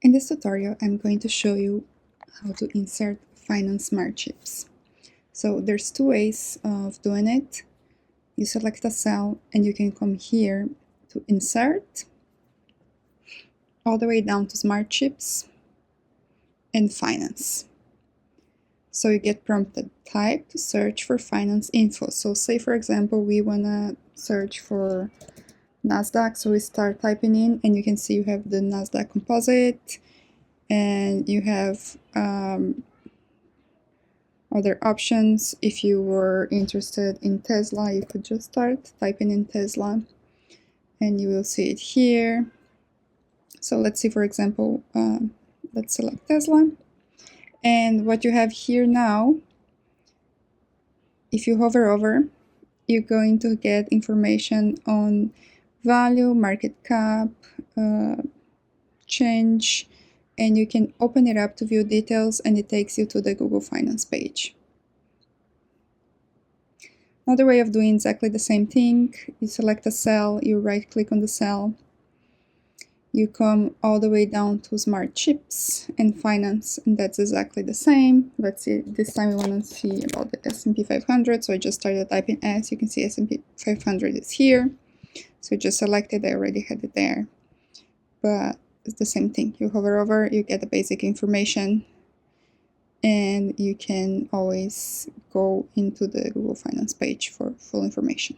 In this tutorial, I'm going to show you how to insert finance spreadsheets. So there's two ways of doing it. You select a cell and you can come here to insert, all the way down to spreadsheets and finance. So you get prompted type to search for finance info. So say for example, we want to search for NASDAQ, so we start typing in and you can see you have the NASDAQ composite and you have other options. If you were interested in Tesla, you could just start typing in Tesla and you will see it here. So let's see, for example, let's select Tesla. And what you have here now, if you hover over, you're going to get information on value, market cap, change, and you can open it up to view details and it takes you to the Google Finance page. Another way of doing exactly the same thing, you select a cell, you right click on the cell, you come all the way down to spreadsheets and finance, and that's exactly the same. Let's see, this time we want to see about the S&P 500, so I just started typing S. You can see S&P 500 is here, so just select it. I already had it there, but it's the same thing. You hover over, you get the basic information, and you can always go into the Google Finance page for full information.